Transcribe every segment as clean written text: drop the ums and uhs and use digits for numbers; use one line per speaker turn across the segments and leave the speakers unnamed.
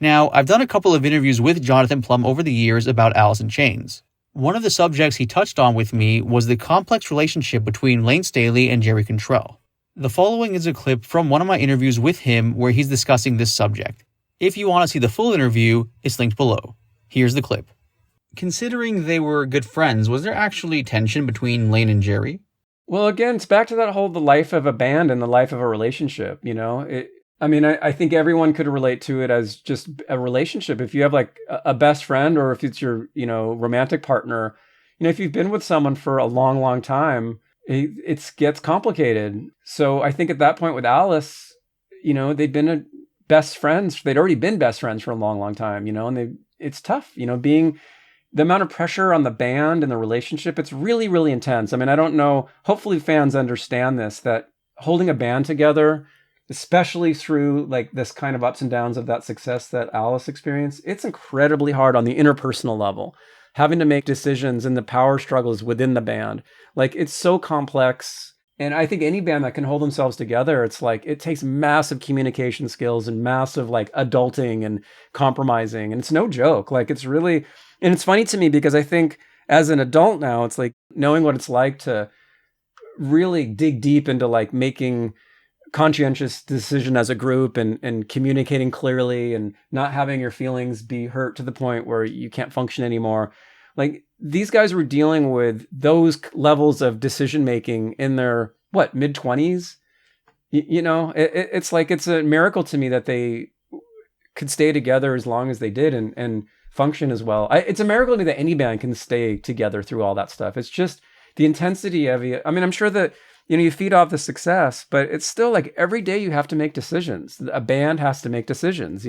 Now, I've done a couple of interviews with Jonathan Plum over the years about Alice in Chains. One of the subjects he touched on with me was the complex relationship between Layne Staley and Jerry Cantrell. The following is a clip from one of my interviews with him where he's discussing this subject. If you want to see the full interview, it's linked below. Here's the clip. Considering they were good friends, was there actually tension between Layne and Jerry?
Well, again, it's back to that whole the life of a band and the life of a relationship, you know? I think everyone could relate to it as just a relationship. If you have like a best friend or if it's your, romantic partner, if you've been with someone for a long, long time, it gets complicated. So I think at that point with Alice, they'd been best friends. They'd already been best friends for a long, long time, and it's tough, being the amount of pressure on the band and the relationship. It's really, really intense. I mean, I don't know. Hopefully fans understand this, that holding a band together, especially through like this kind of ups and downs of that success that Alice experienced, it's incredibly hard on the interpersonal level, having to make decisions and the power struggles within the band. Like, it's so complex. And I think any band that can hold themselves together, it's like, it takes massive communication skills and massive like adulting and compromising. And it's no joke. Like, it's really, and it's funny to me because I think as an adult now, it's like knowing what it's like to really dig deep into like making conscientious decision as a group and communicating clearly and not having your feelings be hurt to the point where you can't function anymore. Like, these guys were dealing with those levels of decision making in their mid-20s. It's like, it's a miracle to me that they could stay together as long as they did and function as well. It's a miracle to me that any band can stay together through all that stuff. It's just the intensity of it. I mean, I'm sure that you feed off the success, but it's still like every day you have to make decisions. A band has to make decisions,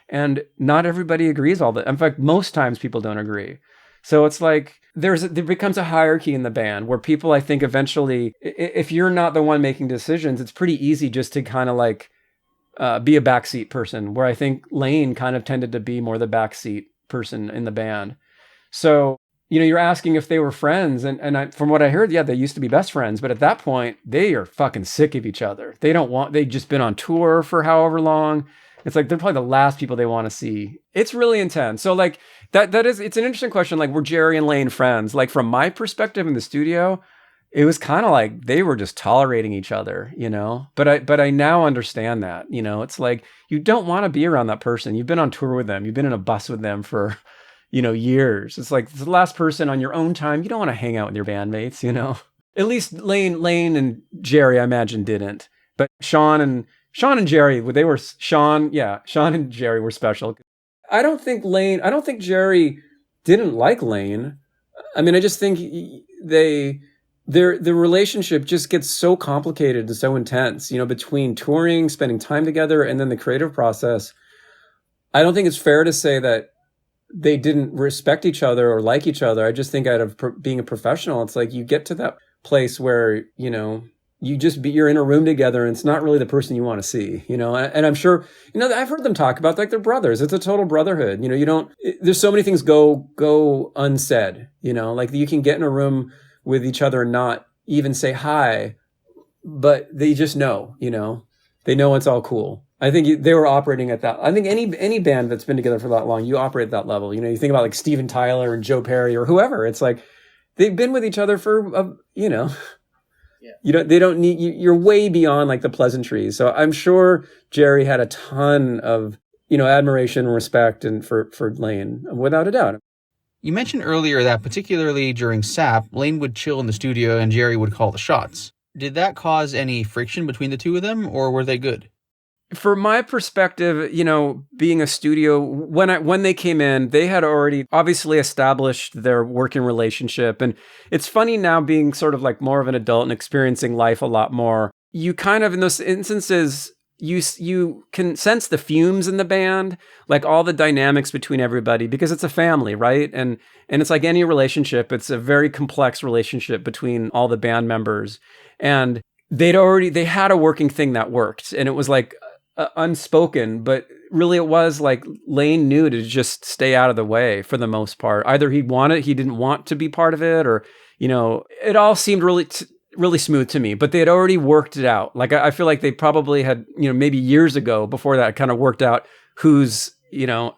and not everybody agrees all the. In fact, most times people don't agree. So it's like there becomes a hierarchy in the band where people, I think, eventually, if you're not the one making decisions, it's pretty easy just to kind of like be a backseat person, where I think Layne kind of tended to be more the backseat person in the band. So, you're asking if they were friends, and from what I heard, yeah, they used to be best friends, but at that point, they are fucking sick of each other. They've just been on tour for however long. It's like, they're probably the last people they want to see. It's really intense. So like, it's an interesting question. Like, were Jerry and Layne friends? Like, from my perspective in the studio, it was kind of like they were just tolerating each other, but I now understand that, it's like, you don't want to be around that person. You've been on tour with them. You've been in a bus with them for, years. It's like the last person on your own time. You don't want to hang out with your bandmates, At least Layne and Jerry, I imagine, didn't. But Sean and Jerry, Sean and Jerry were special. I don't think Jerry didn't like Layne. I mean, I just think their relationship just gets so complicated and so intense, between touring, spending time together, and then the creative process. I don't think it's fair to say that they didn't respect each other or like each other. I just think out of being a professional, it's like you get to that place where, you're in a room together and it's not really the person you want to see, and I'm sure, I've heard them talk about like they're brothers. It's a total brotherhood. There's so many things go unsaid, like you can get in a room with each other and not even say hi, but they just know, they know it's all cool. I think they were operating at that. I think any band that's been together for that long, you operate at that level. You think about like Steven Tyler and Joe Perry or whoever. It's like they've been with each other for, Yeah. They don't need you. You're way beyond like the pleasantries. So I'm sure Jerry had a ton of, admiration and respect and for Layne, without a doubt.
You mentioned earlier that particularly during SAP, Layne would chill in the studio and Jerry would call the shots. Did that cause any friction between the two of them, or were they good?
From my perspective, being a studio, when they came in, they had already obviously established their working relationship. And it's funny now, being sort of like more of an adult and experiencing life a lot more. You kind of, in those instances, you can sense the fumes in the band, like all the dynamics between everybody, because it's a family, right? And it's like any relationship, it's a very complex relationship between all the band members. And they had a working thing that worked, and it was like unspoken, but really it was like Layne knew to just stay out of the way for the most part. Either he didn't want to be part of it, or it all seemed really smooth to me, but they had already worked it out. Like, I feel like they probably had, maybe years ago before that, kind of worked out who's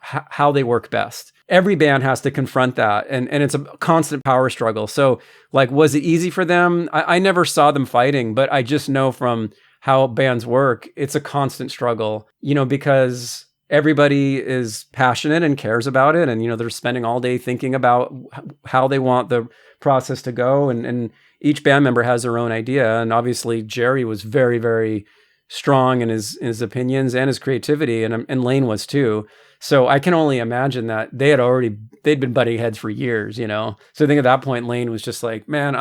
how they work best. Every band has to confront that, and it's a constant power struggle. So like, was it easy for them? I never saw them fighting, but I just know from how bands work, it's a constant struggle, because everybody is passionate and cares about it. And, they're spending all day thinking about how they want the process to go. And each band member has their own idea. And obviously Jerry was very, very strong in his opinions and his creativity. And Layne was too. So I can only imagine that they'd been butting heads for years, So I think at that point, Layne was just like, man,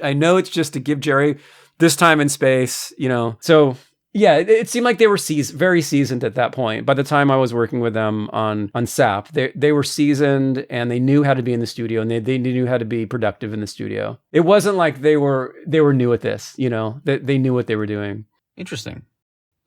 I know it's just to give Jerry this time and space, So yeah, it seemed like they were very seasoned at that point. By the time I was working with them on SAP, they were seasoned and they knew how to be in the studio, and they knew how to be productive in the studio. It wasn't like they were new at this, they knew what they were doing.
Interesting.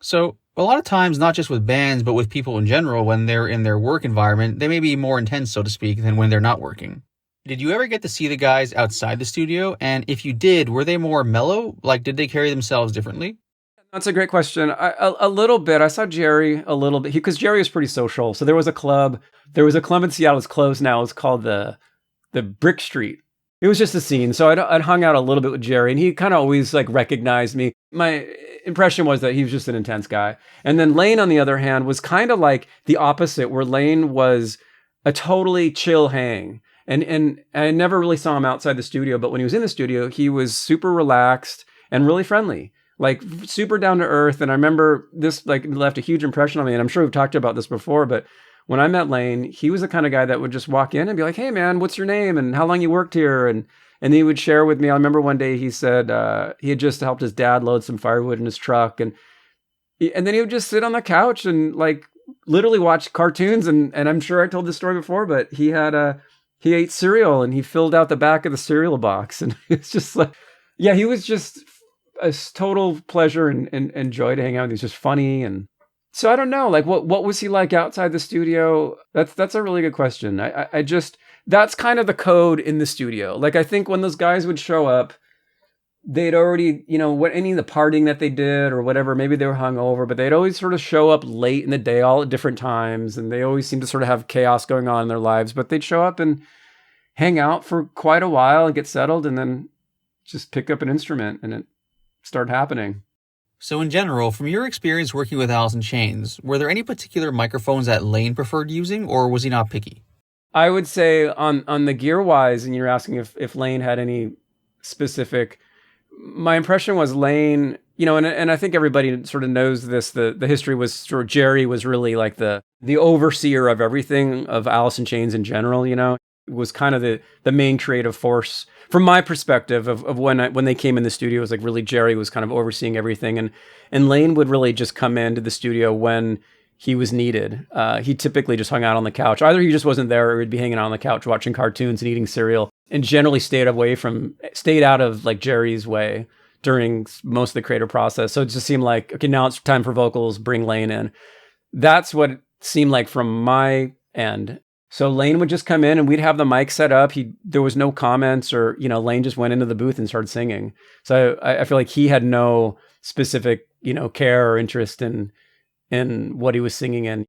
So a lot of times, not just with bands, but with people in general, when they're in their work environment, they may be more intense, so to speak, than when they're not working. Did you ever get to see the guys outside the studio? And if you did, were they more mellow? Like, did they carry themselves differently?
That's a great question. A little bit. I saw Jerry a little bit because Jerry was pretty social. So there was a club. There was a club in Seattle. It's closed now. It's called the Brick Street. It was just a scene. So I'd hung out a little bit with Jerry, and he kind of always like recognized me. My impression was that he was just an intense guy. And then Layne, on the other hand, was kind of like the opposite, where Layne was a totally chill hang. And I never really saw him outside the studio, but when he was in the studio, he was super relaxed and really friendly. Like super down to earth. And I remember this like left a huge impression on me. And I'm sure we've talked about this before, but when I met Layne, he was the kind of guy that would just walk in and be like, "Hey man, what's your name? And how long you worked here?" And he would share with me. I remember one day he said he had just helped his dad load some firewood in his truck. And then he would just sit on the couch and like literally watch cartoons. And I'm sure I told this story before, but he ate cereal and he filled out the back of the cereal box. And it's just like, yeah, he was just a total pleasure and joy to hang out with. He's just funny. And so I don't know, like what was he like outside the studio? That's a really good question. I just, that's kind of the code in the studio. Like, I think when those guys would show up, they'd already, what any of the partying that they did or whatever, maybe they were hungover, but they'd always sort of show up late in the day, all at different times. And they always seemed to sort of have chaos going on in their lives, but they'd show up and hang out for quite a while and get settled and then just pick up an instrument and it start happening.
So in general, from your experience working with Alice in Chains, were there any particular microphones that Layne preferred using, or was he not picky?
I would say on the gear wise, and you're asking if Layne had any specific, my impression was Layne, and I think everybody sort of knows this, the history was sort of Jerry was really like the overseer of everything of Alice in Chains in general, was kind of the main creative force from my perspective of when they came in the studio. It was like really Jerry was kind of overseeing everything, and Layne would really just come into the studio when he was needed. He typically just hung out on the couch. Either he just wasn't there, or he'd be hanging out on the couch watching cartoons and eating cereal, and generally stayed out of like Jerry's way during most of the creative process. So it just seemed like, okay, now it's time for vocals, bring Layne in. That's what it seemed like from my end. So Layne would just come in and we'd have the mic set up. There was no comments or, Layne just went into the booth and started singing. So I feel like he had no specific, care or interest in what he was singing in.